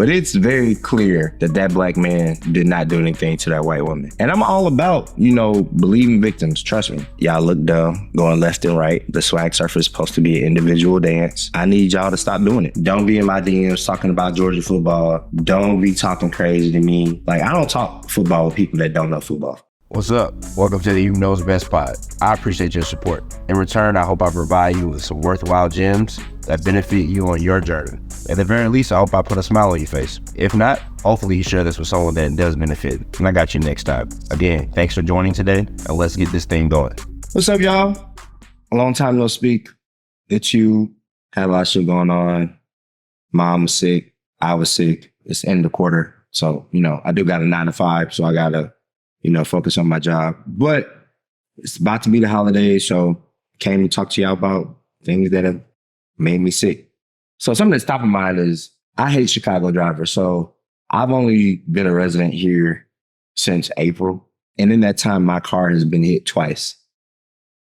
But it's very clear that that black man did not do anything to that white woman. And I'm all about, believing victims. Trust me. Y'all look dumb, going left and right. The swag surfer is supposed to be an individual dance. I need y'all to stop doing it. Don't be in my DMs talking about Georgia football. Don't be talking crazy to me. Like, I don't talk football with people that don't know football. What's up? Welcome to the You Knows Best Pod. I appreciate your support. In return, I hope I provide you with some worthwhile gems that benefit you on your journey. At the very least, I hope I put a smile on your face. If not, hopefully you share this with someone that does benefit. And I got you next time. Again, thanks for joining today, and let's get this thing going. What's up, y'all? A long time no speak. It's you. Had a lot of shit going on. Mom was sick. I was sick. It's the end of the quarter. So, I do got a 9 to 5, so I got to focus on my job. But it's about to be the holidays, so came to talk to y'all about things that have made me sick. So something that's top of mind is I hate Chicago drivers. So I've only been a resident here since April. And in that time, my car has been hit twice.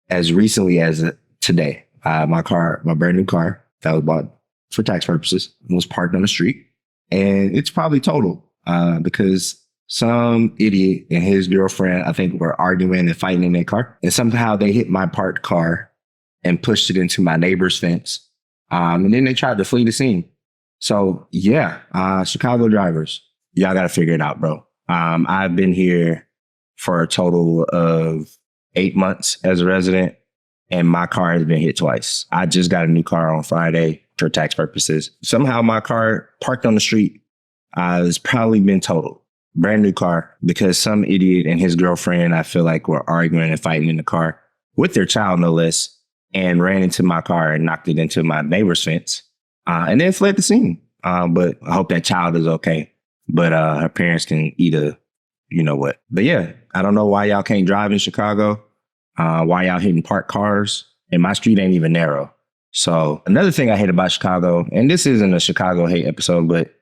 As recently as today, my brand new car that was bought for tax purposes was parked on the street. And it's probably totaled because some idiot and his girlfriend, I think, were arguing and fighting in their car. And somehow they hit my parked car and pushed it into my neighbor's fence. And then they tried to flee the scene. So yeah, Chicago drivers, y'all got to figure it out, bro. I've been here for a total of 8 months as a resident, and my car has been hit twice. I just got a new car on Friday for tax purposes. Somehow my car parked on the street has probably been totaled. Brand new car, because some idiot and his girlfriend, I feel like, were arguing and fighting in the car with their child, no less, and ran into my car and knocked it into my neighbor's fence and then fled the scene. But I hope that child is okay. But her parents can eat a, what. But yeah, I don't know why y'all can't drive in Chicago, why y'all hitting parked cars, and my street ain't even narrow. So another thing I hate about Chicago, and this isn't a Chicago hate episode, but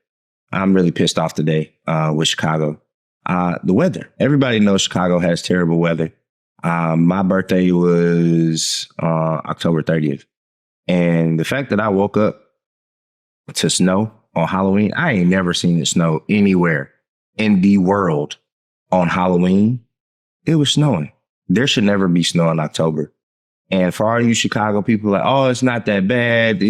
I'm really pissed off today with Chicago. The weather. Everybody knows Chicago has terrible weather. My birthday was October 30th. And the fact that I woke up to snow on Halloween, I ain't never seen it snow anywhere in the world on Halloween. It was snowing. There should never be snow in October. And for all you Chicago people like, oh, it's not that bad,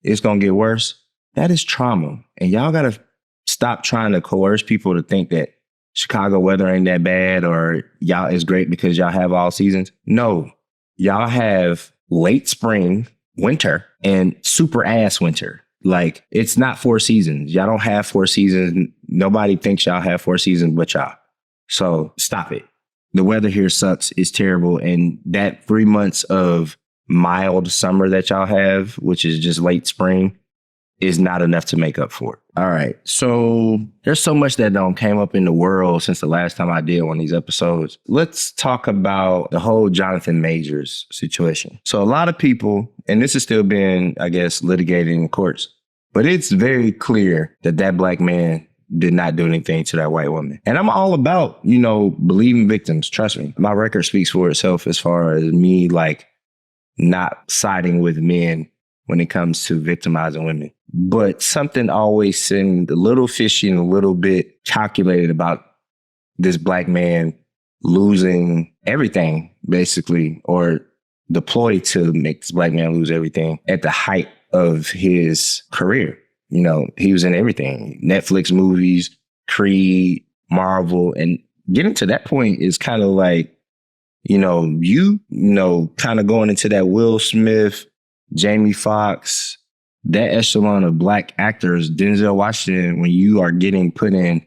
it's going to get worse. That is trauma. And y'all got to stop trying to coerce people to think that Chicago weather ain't that bad or y'all is great because y'all have all seasons. No, y'all have late spring, winter, and super ass winter. Like, it's not 4 seasons. Y'all don't have 4 seasons. Nobody thinks y'all have 4 seasons but y'all. So stop it. The weather here sucks. It's terrible. And that 3 months of mild summer that y'all have, which is just late spring, is not enough to make up for it. All right. So there's so much that came up in the world since the last time I did one of these episodes. Let's talk about the whole Jonathan Majors situation. So a lot of people, and this is still being, I guess, litigated in courts, but it's very clear that that black man did not do anything to that white woman. And I'm all about, believing victims. Trust me. My record speaks for itself as far as me, not siding with men when it comes to victimizing women. But something always seemed a little fishy and a little bit calculated about this black man losing everything, basically, or the ploy to make this black man lose everything at the height of his career. He was in everything, Netflix movies, Creed, Marvel, and getting to that point is kind of like, kind of going into that Will Smith, Jamie Foxx, that echelon of black actors, Denzel Washington, when you are getting put in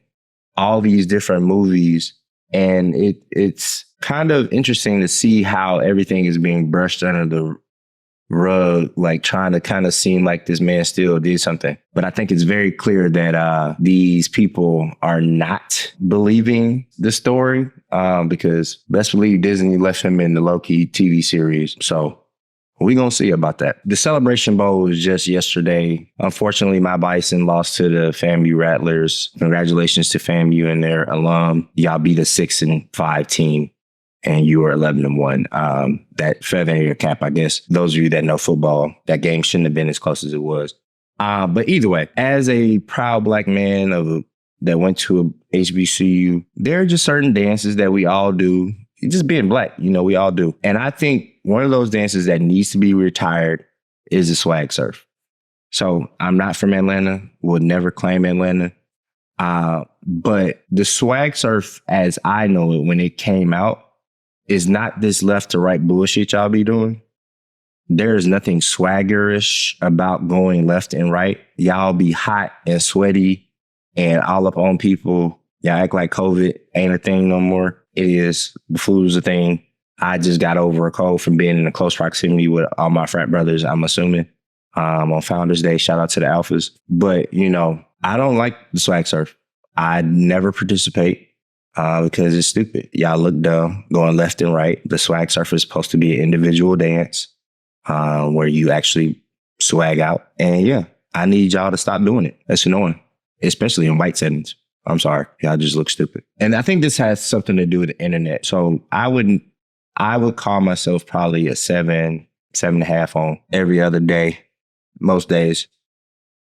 all these different movies. And it's kind of interesting to see how everything is being brushed under the rug, like trying to kind of seem like this man still did something. But I think it's very clear that these people are not believing the story because best believe Disney left him in the low-key TV series. So we're going to see about that. The Celebration Bowl was just yesterday. Unfortunately, my Bison lost to the FAMU Rattlers. Congratulations to FAMU and their alum. Y'all beat a 6-5 team, and you were 11-1. That feather in your cap, I guess. Those of you that know football, that game shouldn't have been as close as it was. But either way, as a proud black man that went to a HBCU, there are just certain dances that we all do. Just being black, we all do. And I think one of those dances that needs to be retired is the swag surf. So I'm not from Atlanta, would never claim Atlanta. But the swag surf, as I know it when it came out, is not this left to right bullshit y'all be doing. There is nothing swaggerish about going left and right. Y'all be hot and sweaty and all up on people. Y'all act like COVID ain't a thing no more. It is. The flu is a thing. I just got over a cold from being in a close proximity with all my frat brothers, I'm assuming, on Founders Day. Shout out to the Alphas. But, I don't like the swag surf. I never participate because it's stupid. Y'all look dumb going left and right. The swag surf is supposed to be an individual dance where you actually swag out. And yeah, I need y'all to stop doing it. That's annoying, especially in white settings. I'm sorry. Y'all just look stupid. And I think this has something to do with the internet. So I would call myself probably a 7.5 on every other day. Most days,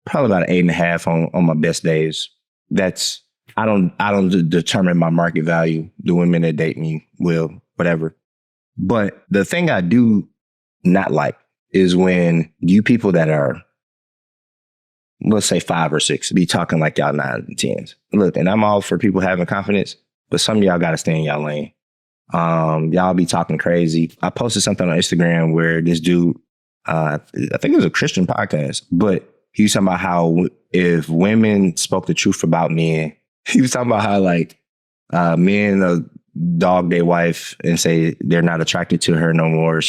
probably about an 8.5 on my best days. I don't determine my market value. The women that date me will, whatever. But the thing I do not like is when you people that are, let's say 5 or 6, be talking like y'all 9s and 10s. Look, and I'm all for people having confidence, but some of y'all got to stay in y'all lane. Y'all be talking crazy. I posted something on Instagram where this dude, I think it was a Christian podcast, but he was talking about how if women spoke the truth about men, he was talking about how men dog their wife and say they're not attracted to her no more.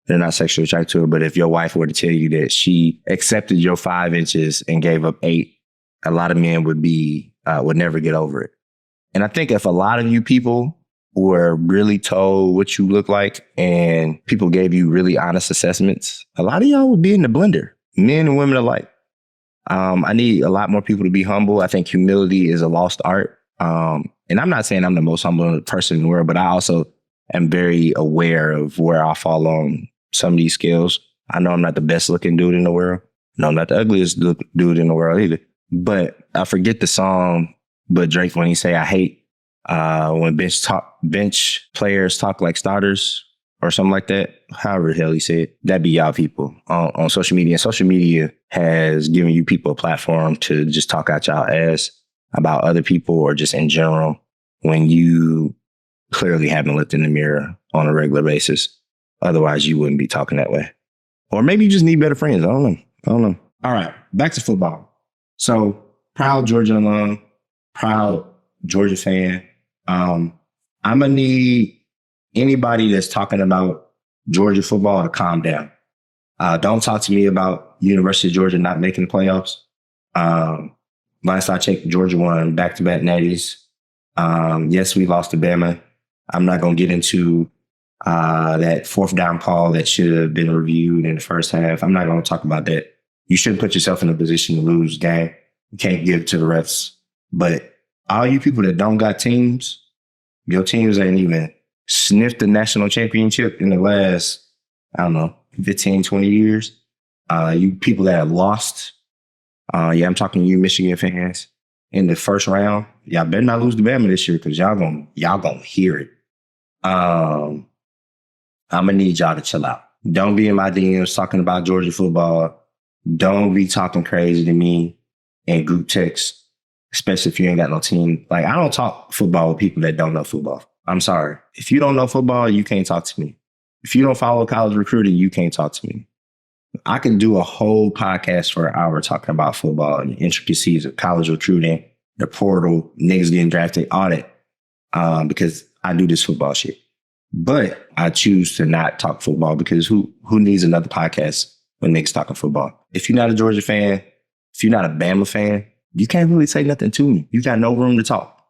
They're not sexually attracted to her. But if your wife were to tell you that she accepted your 5 inches and gave up 8, a lot of men would never get over it. And I think if a lot of you people were really told what you look like and people gave you really honest assessments, a lot of y'all would be in the blender, men and women alike. I need a lot more people to be humble. I think humility is a lost art. And I'm not saying I'm the most humble person in the world, but I also am very aware of where I fall on some of these scales. I know I'm not the best looking dude in the world. No, I'm not the ugliest dude in the world either. But I forget the song, but Drake, when he say, I hate when bench players talk like starters or something like that, however the hell he said, that be y'all people on social media. And social media has given you people a platform to just talk out y'all ass about other people or just in general when you clearly haven't looked in the mirror on a regular basis. Otherwise, you wouldn't be talking that way. Or maybe you just need better friends. I don't know. All right, back to football. So, proud Georgia alum, proud Georgia fan. I'm going to need anybody that's talking about Georgia football to calm down. Don't talk to me about University of Georgia not making the playoffs. Last I checked, Georgia won back-to-back natties. Yes, we lost to Bama. I'm not going to get into that 4th down call that should have been reviewed in the first half. I'm not going to talk about that. You shouldn't put yourself in a position to lose the game. You can't give to the refs. But all you people that don't got teams, your teams ain't even sniffed the national championship in the last, 15, 20 years. You people that have lost, I'm talking to you Michigan fans, in the first round, y'all better not lose to Bama this year because y'all gonna hear it. I'm gonna need y'all to chill out. Don't be in my DMs talking about Georgia football. Don't be talking crazy to me in group text, especially if you ain't got no team. Like, I don't talk football with people that don't know football. I'm sorry. If you don't know football, you can't talk to me. If you don't follow college recruiting, you can't talk to me. I can do a whole podcast for an hour talking about football and the intricacies of college recruiting, the portal, niggas getting drafted, all that, because I do this football shit. But I choose to not talk football because who needs another podcast when niggas talking football? If you're not a Georgia fan, if you're not a Bama fan, you can't really say nothing to me. You got no room to talk.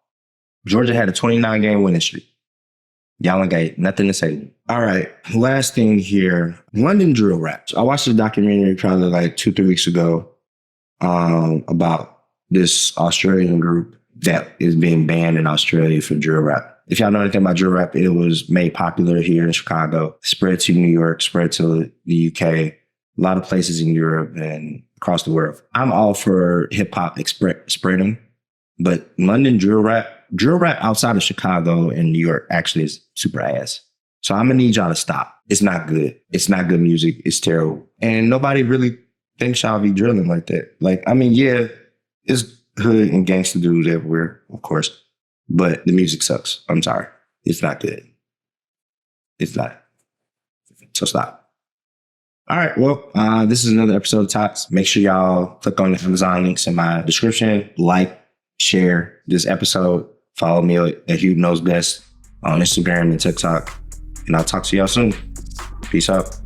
Georgia had a 29-game winning streak. Y'all ain't got nothing to say to me. All right, last thing here. London drill raps. I watched a documentary probably like 2-3 weeks ago about this Australian group that is being banned in Australia for drill rap. If y'all know anything about drill rap, it was made popular here in Chicago, spread to New York, spread to the UK, a lot of places in Europe and across the world. I'm all for hip hop spreading, but London drill rap outside of Chicago and New York actually is super ass. So I'm gonna need y'all to stop. It's not good. It's not good music. It's terrible. And nobody really thinks y'all be drilling like that. Like, I mean, yeah, it's hood and gangster dudes everywhere, of course, but the music sucks. I'm sorry. It's not good. It's not. So stop. All right. Well, this is another episode of TOTS. Make sure y'all click on the Amazon links in my description. Like, share this episode. Follow me at Hube Knows Best on Instagram and TikTok. And I'll talk to y'all soon. Peace out.